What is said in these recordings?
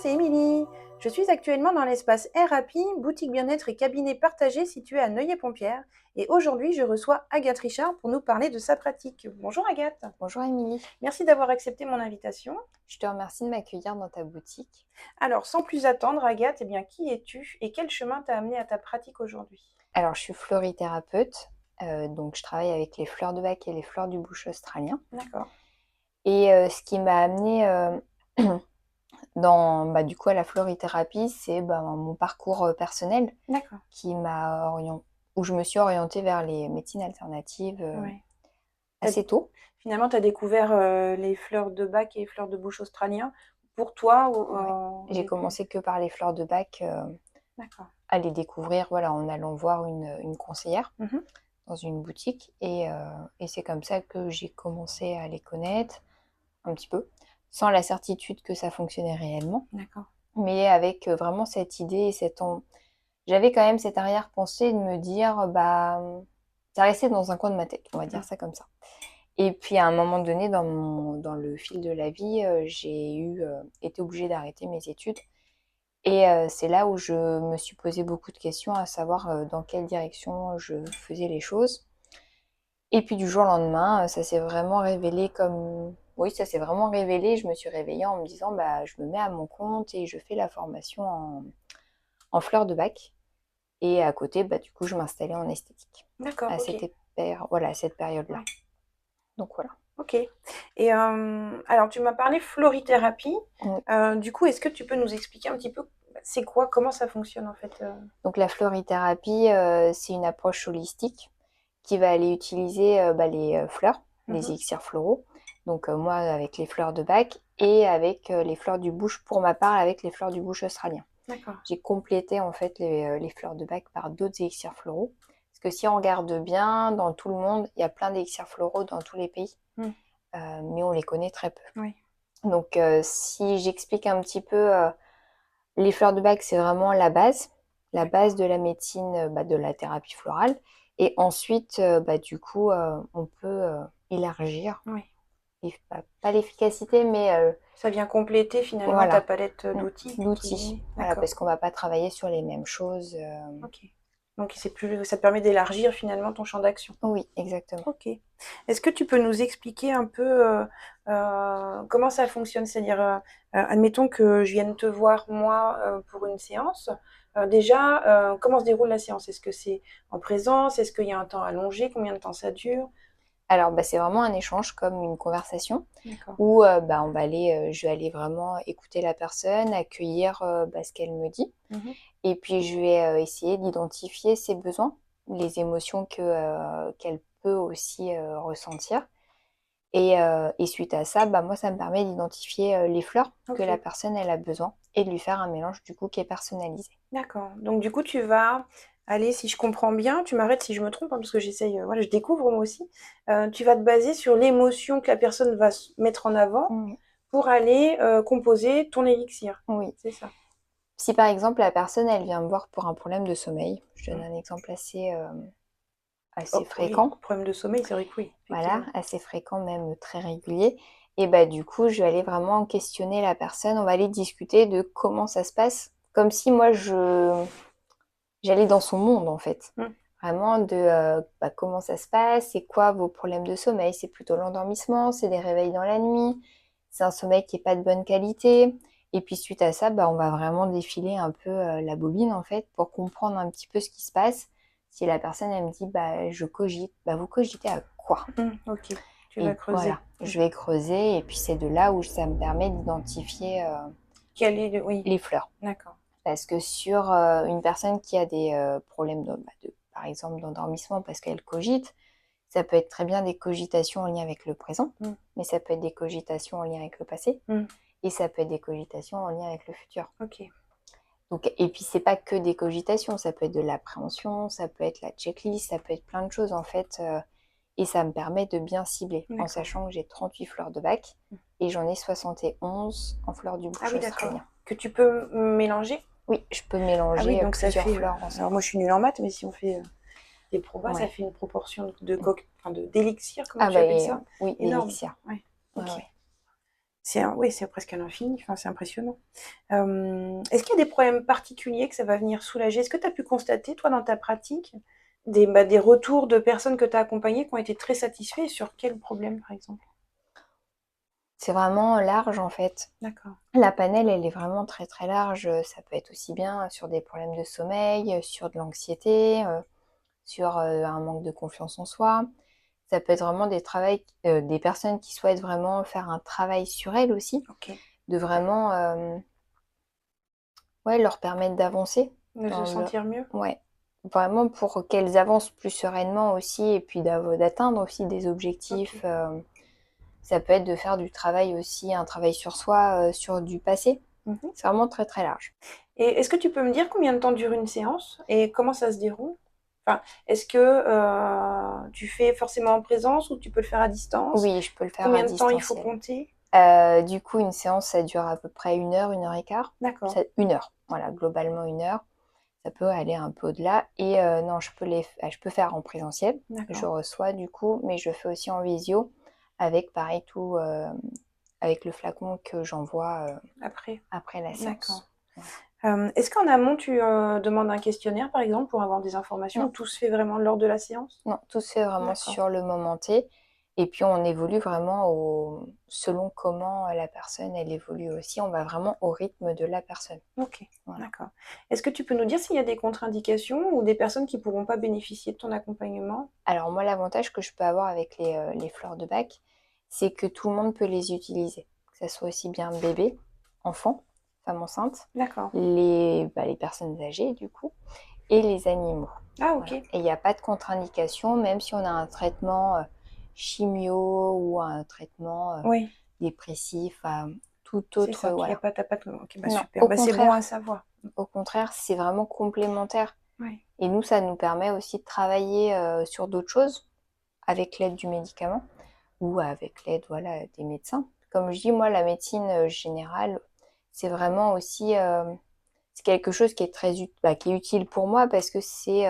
c'est Émilie. Je suis actuellement dans l'espace Air-Happy, boutique bien-être et cabinet partagé situé à Neuilly-Pompière. Et aujourd'hui, je reçois Agathe Richard pour nous parler de sa pratique. Bonjour Agathe. Bonjour Émilie, Merci d'avoir accepté mon invitation. je te remercie de m'accueillir dans ta boutique. Alors, sans plus attendre, Agathe, qui es-tu et quel chemin t'a amené à ta pratique aujourd'hui? Alors, je suis fleurithérapeute, donc je travaille avec les fleurs de bac et les fleurs du bush australien. D'accord. Et ce qui m'a amené du coup, à la florithérapie, c'est mon parcours personnel D'accord. où je me suis orientée vers les médecines alternatives Ouais. assez tôt. Finalement, tu as découvert les fleurs de bac et les fleurs de bouche australien pour toi Ouais. au J'ai début. commencé que par les fleurs de bac D'accord. à les découvrir en allant voir une conseillère Mhm. dans une boutique. Et c'est comme ça que j'ai commencé à les connaître un petit peu, sans la certitude que ça fonctionnait réellement, D'accord. mais avec vraiment cette idée et j'avais quand même cette arrière-pensée de me dire, ça restait dans un coin de ma tête, on va dire ça comme ça. Et puis à un moment donné, dans le fil de la vie, j'ai été obligée d'arrêter mes études. Et c'est là où je me suis posé beaucoup de questions, à savoir dans quelle direction je faisais les choses. Et puis du jour au lendemain, ça s'est vraiment révélé comme... Oui, ça s'est vraiment révélé. Je me suis réveillée en me disant, je me mets à mon compte et je fais la formation en fleurs de bac. Et à côté, du coup, je m'installais en esthétique. D'accord, À ok. à cette période-là. Ouais. Donc voilà. Ok. Et alors, tu m'as parlé florithérapie. Oui. Du coup, est-ce que tu peux nous expliquer un petit peu c'est quoi, comment ça fonctionne en fait Donc la florithérapie, c'est une approche holistique qui va aller utiliser les fleurs, les Mhm. élixirs floraux. Donc moi avec les fleurs de bac et avec les fleurs du bush, pour ma part avec les fleurs du bush australien. D'accord. J'ai complété en fait les fleurs de bac par d'autres élixirs floraux. Parce que si on regarde bien, dans tout le monde, il y a plein d'élixirs floraux dans tous les pays, Mm. mais on les connaît très peu. Oui. Donc si j'explique un petit peu, les fleurs de bac, c'est vraiment la base de la médecine, de la thérapie florale. Et ensuite, du coup, on peut élargir, Oui. pas l'efficacité, mais Ça vient compléter finalement ta voilà, palette d'outils, entre l'outil. guillemets. Voilà, D'accord. parce qu'on va pas travailler sur les mêmes choses. Ok. Donc c'est plus, ça te permet d'élargir finalement ton champ d'action. Oui, exactement. Ok. Est-ce que tu peux nous expliquer un peu comment ça fonctionne? C'est-à-dire, admettons que je vienne te voir, moi, pour une séance. Déjà, comment se déroule la séance? Est-ce que c'est en présence? Est-ce qu'il y a un temps allongé? Combien de temps ça dure? Alors, c'est vraiment un échange comme une conversation D'accord. où je vais aller vraiment écouter la personne, accueillir ce qu'elle me dit. Mhm. Et puis, je vais essayer d'identifier ses besoins, les émotions qu'elle peut aussi ressentir. Et suite à ça, moi, ça me permet d'identifier les fleurs que la Ok. personne elle a besoin et de lui faire un mélange du coup qui est personnalisé. D'accord. Donc du coup, tu vas aller, si je comprends bien, tu m'arrêtes si je me trompe, hein, parce que j'essaye, voilà, je découvre moi aussi. Tu vas te baser sur l'émotion que la personne va mettre en avant Oui. pour aller composer ton élixir. Oui. C'est ça. Si par exemple la personne elle vient me voir pour un problème de sommeil, je donne Mm. un exemple assez Oh, oui, fréquent, problème de sommeil, c'est vrai que oui, voilà, effectivement. assez fréquent, même très régulier. Et du coup, je vais aller vraiment questionner la personne. On va aller discuter de comment ça se passe, comme si moi j'allais dans son monde en fait. Mm. Vraiment de comment ça se passe, c'est quoi vos problèmes de sommeil, c'est plutôt l'endormissement, c'est des réveils dans la nuit, c'est un sommeil qui est pas de bonne qualité. Et puis suite à ça, on va vraiment défiler un peu la bobine en fait pour comprendre un petit peu ce qui se passe. Si la personne elle me dit je cogite, vous cogitez à quoi? Ok, tu vas Et creuser. voilà, je vais creuser et puis c'est de là où ça me permet d'identifier Quel est oui, les fleurs. d'accord. Parce que sur une personne qui a des problèmes par exemple d'endormissement parce qu'elle cogite, ça peut être très bien des cogitations en lien avec le présent, Mm. mais ça peut être des cogitations en lien avec le passé, Mm. et ça peut être des cogitations en lien avec le futur. Ok, Donc, et puis c'est pas que des cogitations, ça peut être de l'appréhension, ça peut être la checklist, ça peut être plein de choses en fait, et ça me permet de bien cibler, en d'accord. sachant que j'ai 38 fleurs de bac, et j'en ai 71 en fleurs du Ah bush oui, d'accord. australien. Que tu peux mélanger? Oui, je peux Ah oui, mélanger donc ça plusieurs fait. fleurs Alors ensemble. moi, je suis nulle en maths, mais si on fait des probas, ça Ouais. fait une proportion de d'élixir, comment Ah tu appelles ça? oui, Énorme. d'élixir. Ouais, Ouais, ok. ouais. Oui, c'est presque à l'infini, enfin, c'est impressionnant. Est-ce qu'il y a des problèmes particuliers que ça va venir soulager? Est-ce que tu as pu constater, toi, dans ta pratique, des retours de personnes que tu as accompagnées qui ont été très satisfaits et sur quels problèmes, par exemple? C'est vraiment large en fait. D'accord. La panel, elle est vraiment très très large. Ça peut être aussi bien sur des problèmes de sommeil, sur de l'anxiété, sur un manque de confiance en soi. Ça peut être vraiment des personnes qui souhaitent vraiment faire un travail sur elles aussi, Ok. de vraiment ouais, leur permettre d'avancer De se dans le... sentir mieux? Ouais, vraiment pour qu'elles avancent plus sereinement aussi et puis d'atteindre aussi des objectifs. Ok. Ça peut être de faire du travail aussi, un travail sur soi, sur du passé. Mhm. C'est vraiment très très large. Et est-ce que tu peux me dire combien de temps dure une séance et comment ça se déroule? Enfin, est-ce que tu fais forcément en présence ou tu peux le faire à distance? Oui, je peux le faire à Combien de temps il faut distanciel. compter? Du coup, une séance, ça dure à peu près une heure et quart. D'accord, Une heure, voilà, globalement une heure. Ça peut aller un peu au-delà. Et non, je peux faire en présentiel. Je d'accord. reçois du coup, mais je fais aussi en visio avec pareil tout, avec le flacon que j'envoie Après, après la d'accord. séance. Voilà. Est-ce qu'en amont, tu demandes un questionnaire, par exemple, pour avoir des informations Non, ou tout se fait vraiment lors de la séance? non, tout se fait vraiment D'accord, sur le moment T. Et puis on évolue vraiment selon comment la personne elle évolue aussi. On va vraiment au rythme de la personne. ok, Voilà. d'accord. Est-ce que tu peux nous dire s'il y a des contre-indications ou des personnes qui pourront pas bénéficier de ton accompagnement? Alors moi, l'avantage que je peux avoir avec les fleurs de bac, c'est que tout le monde peut les utiliser. Que ça soit aussi bien bébé, enfant, femme enceinte, D'accord. les personnes âgées du coup, et les animaux. Ah, ok. Voilà. Et il n'y a pas de contre-indication, même si on a un traitement chimio ou un traitement Oui, dépressif, tout c'est autre, ça. Il y a voilà. pas, t'as pas de... Ok, bah Non, super. Bah, c'est bon à savoir. au contraire, c'est vraiment complémentaire. Oui, Et nous, ça nous permet aussi de travailler sur d'autres choses avec l'aide du médicament ou avec l'aide voilà, des médecins. Comme je dis, moi, la médecine générale, c'est vraiment aussi c'est quelque chose qui est qui est utile pour moi parce que c'est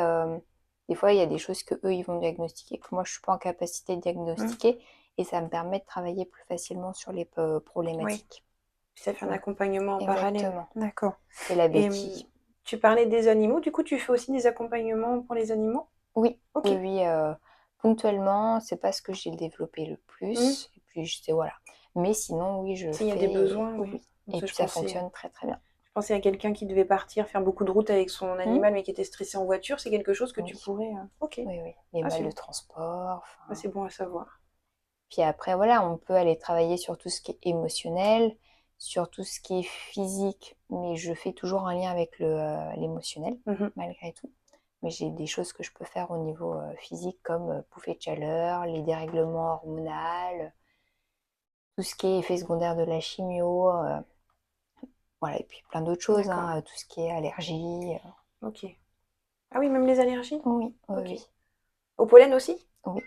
des fois il y a des choses que eux ils vont diagnostiquer que moi je suis pas en capacité de mm, diagnostiquer et ça me permet de travailler plus facilement sur les oui. problématiques. Ça fait un Voilà, accompagnement en parallèle. exactement. D'accord. C'est la Et béquille. tu parlais des animaux. Du coup, tu fais aussi des accompagnements pour les animaux? Oui, Ok. oui, oui. Ponctuellement, c'est pas ce que j'ai développé le Mm. plus. Et puis, je sais, voilà. Mais sinon, oui, je S'il y a fais. des besoins, Oui, oui. oui. Parce Et que puis, ça fonctionne très, très bien. je pensais à quelqu'un qui devait partir faire beaucoup de routes avec son Hmm. animal, mais qui était stressé en voiture. C'est quelque chose que tu Oui, pourrais. Ok. oui, oui. Les Ah, malles de transport. Enfin. c'est bon à savoir. Puis après, voilà, on peut aller travailler sur tout ce qui est émotionnel, sur tout ce qui est physique, mais je fais toujours un lien avec l'émotionnel, Mhm. malgré tout. Mais j'ai des choses que je peux faire au niveau physique, comme bouffée de chaleur, les dérèglements hormonaux, tout ce qui est effet secondaire de la chimio, voilà, et puis plein d'autres choses, D'accord. hein, tout ce qui est allergie. Ok. Ah oui, même les allergies? Oui, oui, Ok. oui, Au pollen aussi? oui.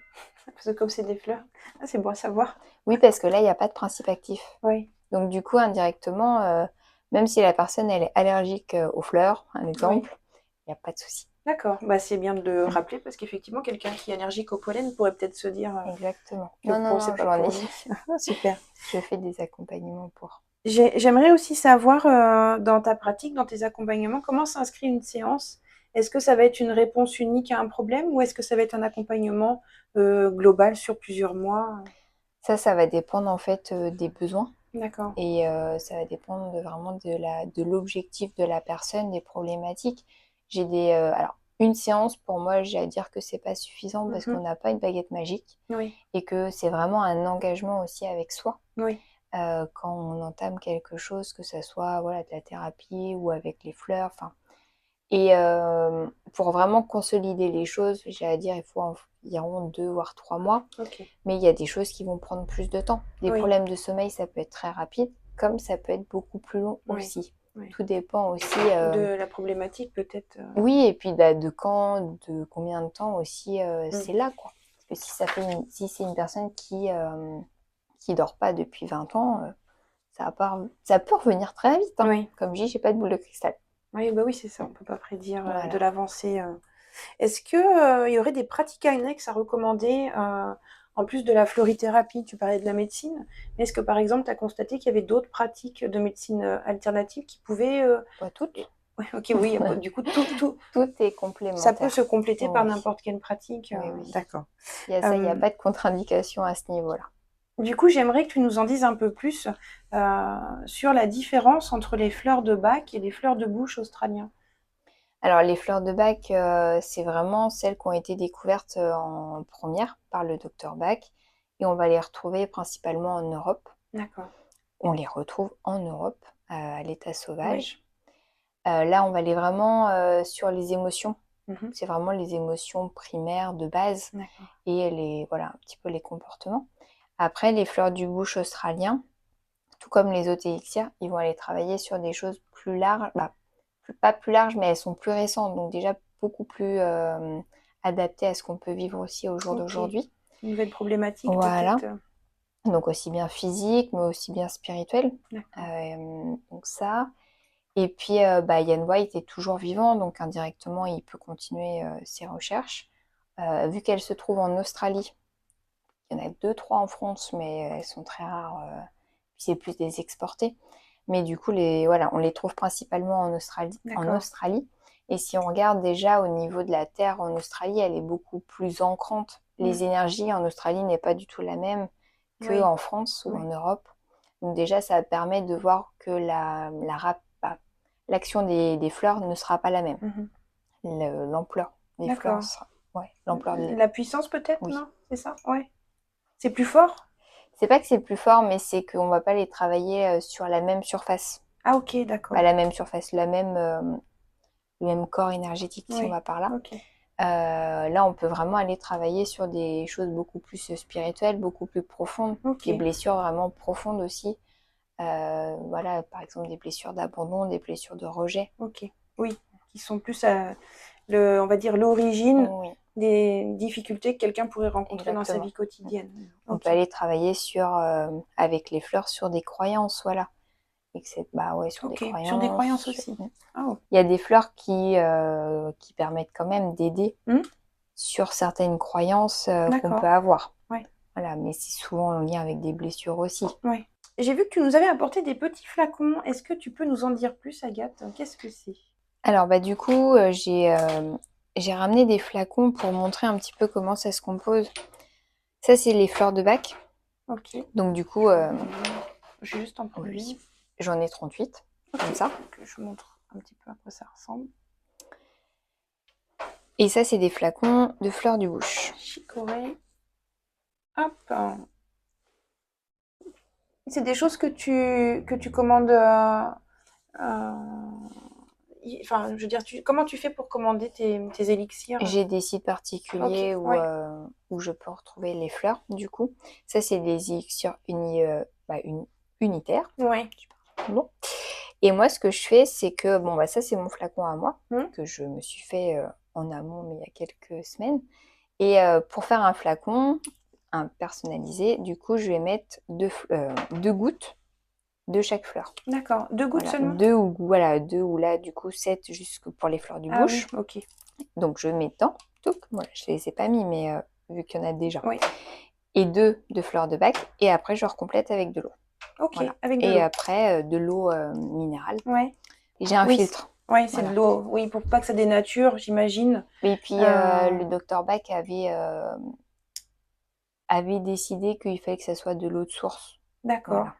Parce que comme c'est des fleurs. Ah, c'est bon à savoir. Oui, parce que là, il n'y a pas de principe actif. Oui. Donc du coup, indirectement, même si la personne elle est allergique aux fleurs, un Oui. exemple, il n'y a pas de souci. D'accord. Bah, c'est bien de le rappeler parce qu'effectivement, quelqu'un qui est allergique au pollen pourrait peut-être se dire Exactement. que Non, non, bon, c'est non, pas j'en ai. pour lui. Super. Je fais des accompagnements pour. J'aimerais aussi savoir, dans ta pratique, dans tes accompagnements, comment s'inscrit une séance? Est-ce que ça va être une réponse unique à un problème ou est-ce que ça va être un accompagnement global sur plusieurs mois? Ça va dépendre en fait des besoins D'accord. et ça va dépendre vraiment de l'objectif de la personne, des problématiques. Alors une séance pour moi, j'ai à dire que c'est pas suffisant parce qu'on Mhm. n'a pas une baguette magique Oui, et que c'est vraiment un engagement aussi avec soi. oui, Quand on entame quelque chose, que ça soit voilà, de la thérapie ou avec les fleurs. Enfin, et pour vraiment consolider les choses, j'ai à dire, il faut environ 2 voire 3 mois. ok. Mais il y a des choses qui vont prendre plus de temps. Des Oui, problèmes de sommeil, ça peut être très rapide, comme ça peut être beaucoup plus long oui, aussi. oui. Tout dépend aussi, De la problématique peut-être. oui, et puis bah, de combien de temps aussi Mm. c'est là, quoi. Parce que si c'est une personne qui dort pas depuis 20 ans, ça peut revenir très vite, hein. Oui, Comme je dis, j'ai pas de boule de cristal. oui, bah oui, c'est ça. On peut pas prédire de Voilà. l'avancée. Est-ce que il y aurait des pratiques annexes à recommander en plus de la florithérapie, tu parlais de la médecine, mais est-ce que par exemple, tu as constaté qu'il y avait d'autres pratiques de médecine alternative qui pouvaient... Pas toutes. Ouais, ok, oui, du coup, Tout est ça peut se complémentaire. compléter par Oui, n'importe quelle pratique. oui, oui. D'accord. Il y a ça, il n'y a pas de contre-indication à ce niveau-là. Du coup, j'aimerais que tu nous en dises un peu plus sur la différence entre les fleurs de bac et les fleurs de bouche australiens. Alors, les fleurs de Bach, c'est vraiment celles qui ont été découvertes en première par le docteur Bach. Et on va les retrouver principalement en Europe. D'accord. On les retrouve en Europe, à l'état Oui. sauvage. Là, on va aller vraiment sur les émotions. Mhm. C'est vraiment les émotions primaires de base D'accord. et voilà, un petit peu les comportements. Après, les fleurs du bush australien, tout comme les autres élixirs, ils vont aller travailler sur des choses plus larges, bah, pas plus larges, mais elles sont plus récentes, donc déjà beaucoup plus adaptées à ce qu'on peut vivre aussi au jour Ok. d'aujourd'hui. Une nouvelle problématique Voilà, peut-être. donc aussi bien physique, mais aussi bien spirituel. D'accord. Donc ça. Et puis, Ian White est toujours vivant, donc indirectement, il peut continuer ses recherches. Vu qu'elle se trouve en Australie, il y en a deux, trois en France, mais elles sont très rares. Puis c'est plus des exportés. Mais du coup, voilà, on les trouve principalement en Australie, D'accord. Et si on regarde déjà au niveau de la Terre en Australie, elle est beaucoup plus ancrante. Les énergies en Australie n'est pas du tout la même Oui. qu'en France ou en Oui. Europe. Donc déjà, ça permet de voir que l'action des fleurs ne sera pas la même. Mhm. L'ampleur des fleurs D'accord. sera... Ouais, l'ampleur des... La puissance peut-être, Oui. non? C'est ça? Ouais. C'est plus fort? C'est pas que c'est plus fort, mais c'est qu'on va pas les travailler sur la même surface. Ah ok, Bah, d'accord. la même surface, le même corps énergétique, si on Oui. va par là. Ok. Là, on peut vraiment aller travailler sur des choses beaucoup plus spirituelles, beaucoup plus profondes, Ok. des blessures vraiment profondes aussi. Voilà, par exemple des blessures d'abandon, des blessures de rejet. Ok. Oui. Qui sont plus à on va dire l'origine Oui, des difficultés que quelqu'un pourrait rencontrer dans sa exactement. vie quotidienne. On peut Ok. aller travailler avec les fleurs sur des croyances, voilà. Et que bah ouais, sur des Ok. Sur des croyances croyances. aussi. Oh. Il y a des fleurs qui permettent quand même d'aider Hmm. sur certaines croyances qu'on peut D'accord. avoir. Ouais. Voilà, mais c'est souvent en lien avec des blessures aussi. Ouais. J'ai vu que tu nous avais apporté des petits flacons. Est-ce que tu peux nous en dire plus, Agathe? Qu'est-ce que c'est? Alors bah du coup, j'ai ramené des flacons pour montrer un petit peu comment ça se compose. Ça, c'est les fleurs de Bach. Ok. Donc du coup, Je vais juste en prendre une. oui, j'en ai 38, comme ça. Donc, je montre un petit peu à quoi ça ressemble. Et ça, c'est des flacons de fleurs du bush. Chicorée. Hop. C'est des choses que tu commandes. Enfin, je veux dire, comment tu fais pour commander tes élixirs? J'ai des sites Ok, particuliers ouais. où je peux retrouver les fleurs, du coup. Ça, c'est des élixirs unitaires. Ouais. Bon. Et moi, ce que je fais, c'est que, bon, bah, ça, c'est mon flacon à moi, Hmm. que je me suis fait en amont, mais il y a quelques semaines. Et pour faire un flacon, un personnalisé, du coup, je vais mettre deux gouttes de chaque fleur. D'accord. 2 gouttes Voilà, seulement? deux ou là, du coup, 7 jusque pour les fleurs du Ah oui, bush. ok. Donc, je mets dedans. Voilà, je les ai pas mis, mais vu qu'il y en a déjà. Oui. Et deux de fleurs de bac. Et après, je recomplète avec de l'eau. Ok, Voilà. avec de Et l'eau. après, de l'eau minérale. Ouais. Et j'ai un Oui, filtre. ouais, c'est de Voilà. l'eau. Oui, pour pas que ça dénature, j'imagine. Et puis, Euh, le docteur Bach avait décidé qu'il fallait que ça soit de l'eau de source. D'accord. Voilà.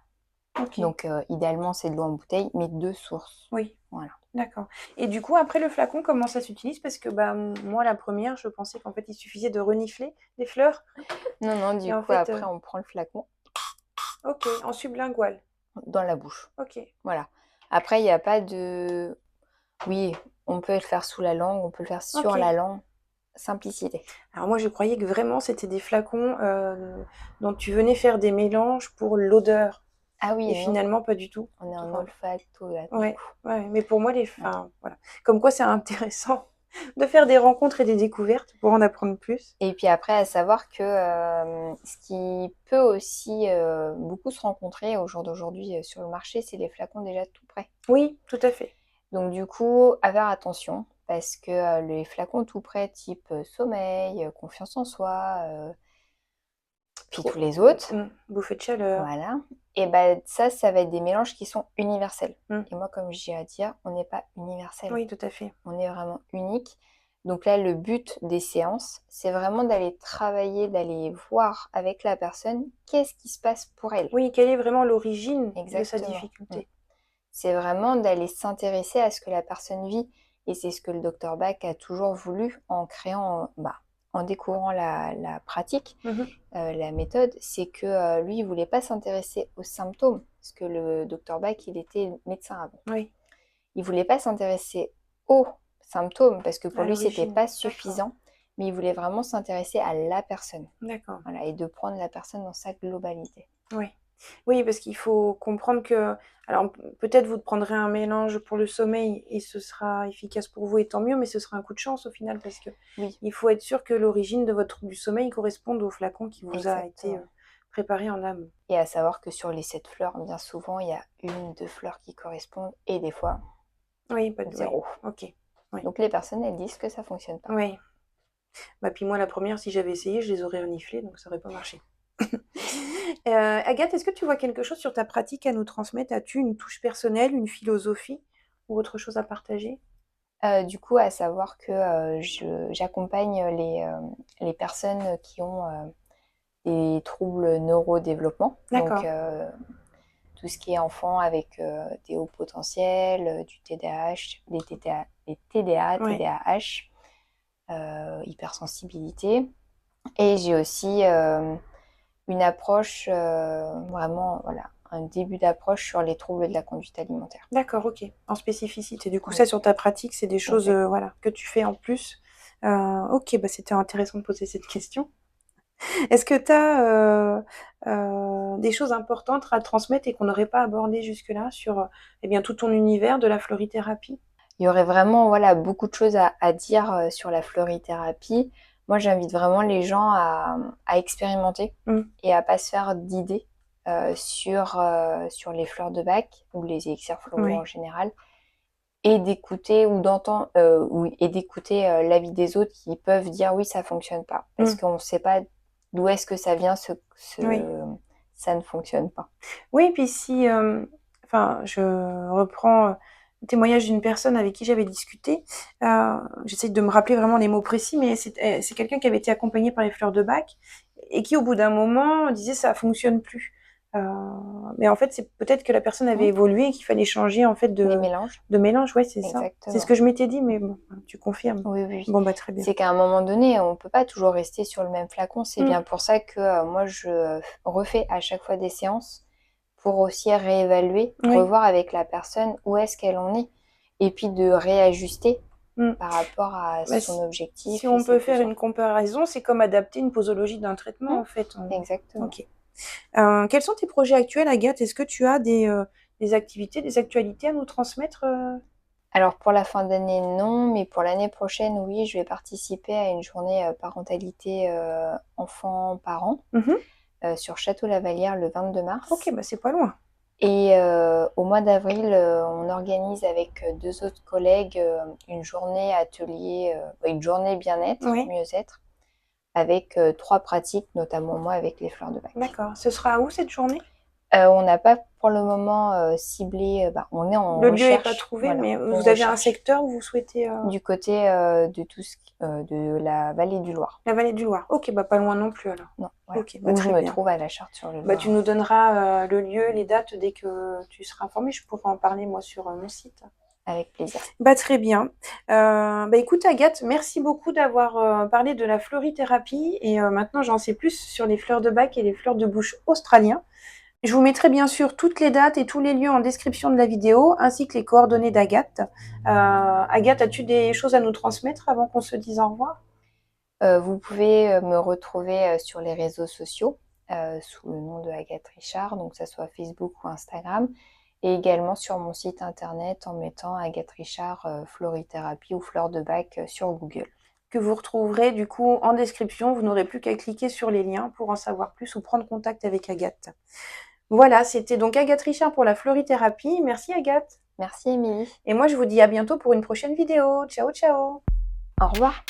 Ok. Donc, idéalement, c'est de l'eau en bouteille, mais de source. Oui. Voilà. D'accord. Et du coup, après le flacon, comment ça s'utilise? Parce que bah, moi, la première, je pensais qu'en fait, il suffisait de renifler les fleurs. Non, non, Et du en coup, fait, après, on prend le flacon ok, en sublingual. dans la bouche. Ok. Voilà. Après, il n'y a pas de... Oui, on peut le faire sous la langue, on peut le faire sur Ok. la langue. Simplicité. Alors moi, je croyais que vraiment, c'était des flacons dont tu venais faire des mélanges pour l'odeur. Ah oui, Et non. finalement, pas du tout. On est en Enfin, olfacto, là, du ouais, coup. ouais. Mais pour moi, Ouais. enfin, voilà. Comme quoi, c'est intéressant de faire des rencontres et des découvertes pour en apprendre plus. Et puis après, à savoir que ce qui peut aussi beaucoup se rencontrer au jour d'aujourd'hui sur le marché, c'est les flacons déjà tout prêts. Oui, tout à fait. Donc du coup, à faire attention, parce que les flacons tout prêts type sommeil, confiance en soi, puis tous les autres. Bouffée de chaleur. Voilà. Et ben ça va être des mélanges qui sont universels. Mm. Et moi, comme j'ai à dire, on n'est pas universel. Oui, tout à fait. On est vraiment unique. Donc là, le but des séances, c'est vraiment d'aller travailler, d'aller voir avec la personne qu'est-ce qui se passe pour elle. Oui, quelle est vraiment l'origine de sa Exactement. difficulté. C'est vraiment d'aller s'intéresser à ce que la personne vit. Et c'est ce que le docteur Bach a toujours voulu en créant, en découvrant la pratique, la méthode, c'est que lui, il voulait pas s'intéresser aux symptômes, parce que le docteur Bach, il était médecin avant. Oui. Il voulait pas s'intéresser aux symptômes, parce que pour À lui, c'était l'origine, pas suffisant, mais il voulait vraiment s'intéresser à la personne. D'accord. Voilà, et de prendre la personne dans sa globalité. Oui. Oui, parce qu'il faut comprendre que, alors peut-être vous prendrez un mélange pour le sommeil et ce sera efficace pour vous et tant mieux, mais ce sera un coup de chance au final parce que Oui. il faut être sûr que l'origine de votre trouble du sommeil corresponde au flacon qui vous a été Exactement. préparé en amont. Et à savoir que sur les 7 fleurs, bien souvent, il y a 1, 2 fleurs qui correspondent et des fois, Oui, pas de 0. Ok. Oui. Donc les personnes, elles disent que ça fonctionne pas. Oui. Bah, puis moi, la première, si j'avais essayé, je les aurais reniflées, donc ça aurait pas marché. Agathe, est-ce que tu vois quelque chose sur ta pratique à nous transmettre? As-tu une touche personnelle, une philosophie ou autre chose à partager? Du coup, à savoir que j'accompagne les personnes qui ont des troubles neurodéveloppement. D'accord. Donc, tout ce qui est enfant avec des hauts potentiels, du TDAH, des TDA, Ouais. TDAH, hypersensibilité. Et j'ai aussi une approche, vraiment, voilà, un début d'approche sur les troubles de la conduite alimentaire. D'accord, ok. En spécificité. Du coup, Oui. ça, sur ta pratique, c'est des choses Exact. voilà, que tu fais en plus. Ok, bah, c'était intéressant de poser cette question. Est-ce que tu as des choses importantes à transmettre et qu'on n'aurait pas abordé jusque-là sur eh bien, tout ton univers de la florithérapie? Il y aurait vraiment voilà, beaucoup de choses à dire sur la florithérapie. Moi, j'invite vraiment les gens à expérimenter et à pas se faire d'idées sur les fleurs de Bach ou les élixirs floraux Oui. en général, et d'écouter ou d'entendre et d'écouter l'avis des autres qui peuvent dire oui, ça fonctionne pas, parce qu'on ne sait pas d'où est-ce que ça vient, Oui. ça ne fonctionne pas. Oui, puis si, enfin, je reprends le témoignage d'une personne avec qui j'avais discuté. J'essaie de me rappeler vraiment les mots précis, mais c'est quelqu'un qui avait été accompagné par les fleurs de Bach et qui, au bout d'un moment, disait ça fonctionne plus. Mais en fait, c'est peut-être que la personne avait évolué et qu'il fallait changer en fait Les mélanges. de mélange. Ouais, c'est ça. Exactement. C'est ce que je m'étais dit, mais bon, tu confirmes. Oui, oui. Bon, bah très bien. C'est qu'à un moment donné, on peut pas toujours rester sur le même flacon. C'est bien pour ça que moi, je refais à chaque fois des séances pour aussi réévaluer, revoir avec la personne où est-ce qu'elle en est, et puis de réajuster par rapport à son objectif. Si on peut faire une comparaison, c'est comme adapter une posologie d'un traitement, en fait. Exactement. Ok. Quels sont tes projets actuels, Agathe? Est-ce que tu as des activités, des actualités à nous transmettre? Alors pour la fin d'année, non, mais pour l'année prochaine, oui, je vais participer à une journée parentalité enfants-parents sur Château-Lavalière le 22 mars. Ok, bah c'est pas loin. Et au mois d'avril, on organise avec 2 autres collègues une journée atelier, une journée bien-être, mieux-être, avec 3 pratiques, notamment moi avec les fleurs de Bach. D'accord. Ce sera où cette journée? On n'a pas pour le moment ciblé, on est en Le recherche. lieu n'est pas trouvé, mais vous avez un secteur où vous souhaitez... Du côté de tout ce de la vallée du Loir. La vallée du Loir. Ok, bah pas loin non plus alors. Non, voilà. Ok, bah, Où très je me bien. trouve à la Charte-sur-le-Loir. Bah, tu nous donneras le lieu, les dates dès que tu seras informée. Je pourrai en parler moi sur mon site. Avec plaisir. Bah très bien. Bah écoute Agathe, merci beaucoup d'avoir parlé de la florithérapie et maintenant j'en sais plus sur les fleurs de Bach et les fleurs de bouche australiens. Je vous mettrai bien sûr toutes les dates et tous les lieux en description de la vidéo, ainsi que les coordonnées d'Agathe. Agathe, as-tu des choses à nous transmettre avant qu'on se dise au revoir? Vous pouvez me retrouver sur les réseaux sociaux sous le nom de Agathe Richard, donc que ça soit Facebook ou Instagram, et également sur mon site internet en mettant Agathe Richard florithérapie ou fleurs de Bach sur Google. Que vous retrouverez du coup en description. Vous n'aurez plus qu'à cliquer sur les liens pour en savoir plus ou prendre contact avec Agathe. Voilà, c'était donc Agathe Richard pour la florithérapie. Merci Agathe. Merci Émilie. Et moi je vous dis à bientôt pour une prochaine vidéo. Ciao ciao. Au revoir.